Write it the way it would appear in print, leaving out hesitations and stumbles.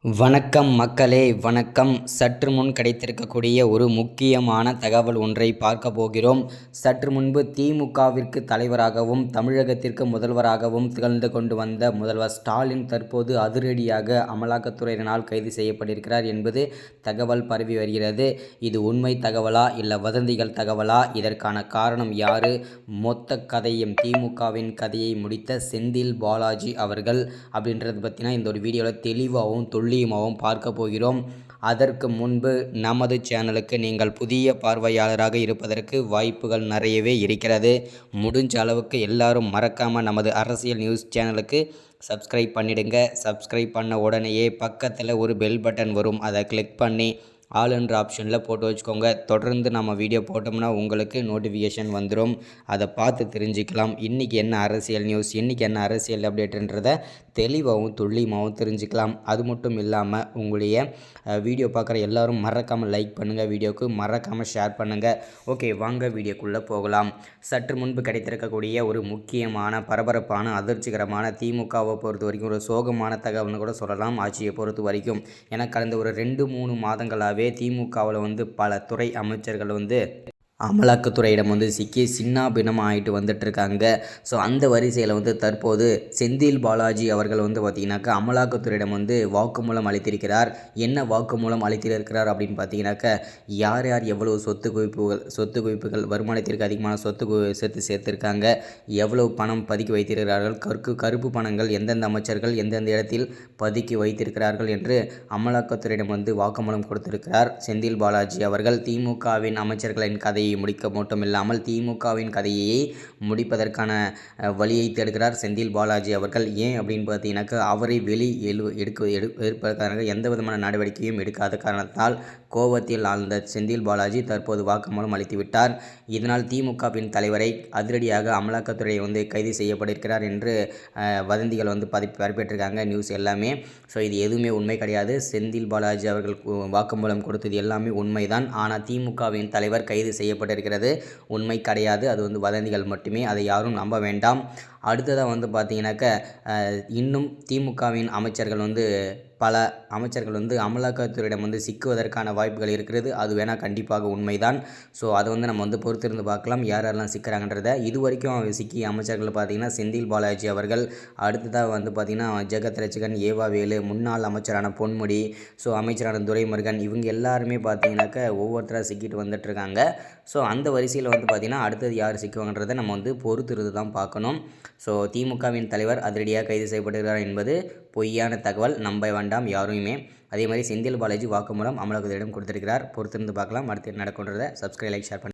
வணக்கம் மக்களே, வணக்கம். சற்று முன் கிடைத்திருக்கக்கூடிய ஒரு முக்கியமான தகவல் ஒன்றை பார்க்க போகிறோம். சற்று முன்பு திமுகவிற்கு தலைவராகவும் தமிழகத்திற்கு முதல்வராகவும் திகழ்ந்து கொண்டு வந்த முதல்வர் ஸ்டாலின் தற்போது அதிரடியாக அமலாக்கத்துறையினரால் கைது செய்யப்பட்டிருக்கிறார் என்பது தகவல் பரவி வருகிறது. இது உண்மை தகவலா இல்லை வதந்திகள் தகவலா? இதற்கான காரணம் யாரு? மொத்த கதையும் திமுகவின் கதையை முடித்த செந்தில் பாலாஜி அவர்கள் அப்படின்றது பற்றினா இந்த ஒரு வீடியோவில் தெளிவாகவும் துல்லியமாகவும் பார்க்க போகிறோம். அதற்கு முன்பு நமது சேனலுக்கு நீங்கள் புதிய பார்வையாளராக இருப்பதற்கு வாய்ப்புகள் நிறையவே இருக்கிறது. முடிஞ்ச அளவுக்கு எல்லாரும் மறக்காமல் நமது அரசியல் நியூஸ் சேனலுக்கு சப்ஸ்கிரைப் பண்ணிடுங்க. சப்ஸ்கிரைப் பண்ண உடனேயே பக்கத்தில் ஒரு பெல் பட்டன் வரும், அதை கிளிக் பண்ணி ஆல் என்ற ஆப்ஷனில் போட்டு வச்சுக்கோங்க. தொடர்ந்து நம்ம வீடியோ போட்டோம்னா உங்களுக்கு நோட்டிஃபிகேஷன் வந்துடும். அதை பார்த்து தெரிஞ்சுக்கலாம். இன்றைக்கி என்ன அரசியல் நியூஸ், இன்றைக்கி என்ன அரசியல் அப்டேட்டுன்றதை தெளிவாகவும் துல்லியமாகவும் தெரிஞ்சுக்கலாம். அது மட்டும் இல்லாமல் உங்களுடைய வீடியோ பார்க்குற எல்லோரும் மறக்காமல் லைக் பண்ணுங்கள், வீடியோவுக்கு மறக்காமல் ஷேர் பண்ணுங்கள். ஓகே, வாங்க வீடியோக்குள்ளே போகலாம். சற்று முன்பு கிடைத்திருக்கக்கூடிய ஒரு முக்கியமான பரபரப்பான அதிர்ச்சிகரமான திமுகவை பொறுத்த வரைக்கும் ஒரு சோகமான தகவல்னு கூட சொல்லலாம். ஆட்சியை பொறுத்த வரைக்கும் ஏன்னா கடந்த ஒரு 2-3 மாதங்களாகவே திமுகவில் பல துறை அமைச்சர்கள் அமலாக்கத்துறையிடம் சிக்கி சின்னாபின்னமாக ஆகிட்டு வந்துட்டுருக்காங்க. ஸோ அந்த வரிசையில் தற்போது செந்தில் பாலாஜி அவர்கள் பார்த்திங்கனாக்கா அமலாக்கத்துறையிடம் வாக்குமூலம் அளித்திருக்கிறார். என்ன வாக்குமூலம் அளித்திருக்கிறார் அப்படின்னு பார்த்தீங்கன்னாக்கா, யார் யார் எவ்வளவு சொத்து குவிப்புகள் வருமானத்திற்கு அதிகமான சொத்து சேர்த்துருக்காங்க, எவ்வளவு பணம் பதுக்கி வைத்திருக்கிறார்கள், கருப்பு பணங்கள் எந்தெந்த அமைச்சர்கள் எந்தெந்த இடத்தில் பதுக்கி வைத்திருக்கிறார்கள் என்று அமலாக்கத்துறையிடம் வாக்குமூலம் கொடுத்திருக்கிறார் செந்தில் பாலாஜி அவர்கள். திமுகவின் அமைச்சர்களின் கதையை முடிக்க மட்டுமில்லாமல் திமுகவின் கதையை முடிப்பதற்கான வழியை தேடுகிறார் செந்தில் பாலாஜி அவர்கள். ஏன் அப்படின்னு பார்த்தீங்கன்னாக்கா, அவரை எடுப்பதற்கான எந்த விதமான நடவடிக்கையும் எடுக்காத காரணத்தால் கோபத்தில் ஆழ்ந்த செந்தில் பாலாஜி தற்போது வாக்குமூலம் அளித்துவிட்டார். இதனால் திமுகவின் தலைவரை அதிரடியாக அமலாக்கத்துறை கைது செய்யப்பட்டிருக்கிறார் என்று வதந்திகள் பரப்பிட்டிருக்காங்க நியூஸ் எல்லாமே. ஸோ இது எதுவுமே உண்மை கிடையாது. செந்தில் பாலாஜி அவர்கள் வாக்குமூலம் கொடுத்தது எல்லாமே உண்மைதான். ஆனால் திமுகவின் தலைவர் கைது செய்யப்பட்டிருக்கிறது உண்மை கிடையாது. அது வதந்திகள் மட்டுமே, அதை யாரும் நம்ப வேண்டாம். அடுத்ததாக பார்த்தீங்கன்னாக்கா, இன்னும் திமுகவின் அமைச்சர்கள் பல அமைச்சர்கள் அமலாக்கத்துறையிடம் சிக்குவதற்கான வாய்ப்புகள் இருக்கிறது. அது வேணால் கண்டிப்பாக உண்மைதான். ஸோ அதை நம்ம பொறுத்திருந்து பார்க்கலாம் யாரெல்லாம் சிக்கிறாங்கன்றதை. இது வரைக்கும் சிக்கிய அமைச்சர்கள் பார்த்திங்கன்னா செந்தில் பாலாஜி அவர்கள், அடுத்ததாக பார்த்திங்கன்னா ஜெகத் ரட்சகன், ஏவாவேலு, முன்னாள் அமைச்சரான பொன்முடி, ஸோ அமைச்சரான துரைமுருகன், இவங்க எல்லாருமே பார்த்திங்கனாக்கா ஒவ்வொருத்தராக சிக்கிட்டு வந்துட்டுருக்காங்க. ஸோ அந்த வரிசையில் பார்த்திங்கன்னா அடுத்தது யார் சிக்குவாங்கன்றதை நம்ம பொறுத்திருந்து தான் பார்க்கணும். ஸோ திமுகவின் தலைவர் அதிரடியாக கைது செய்யப்படுகிறார் என்பது பொய்யான தகவல், நம்ப வேண்டாம் யாருமே. அதே மாதிரி செந்தில் பாலாஜி வாக்குமூலம் அமலாக்கத்துறையிடம் கொடுத்திருக்கிறார். பொறுத்திருந்து பார்க்கலாம் அடுத்து என்ன நடக்குன்றதை. சப்ஸ்கிரைப், லைக், ஷேர் பண்ணி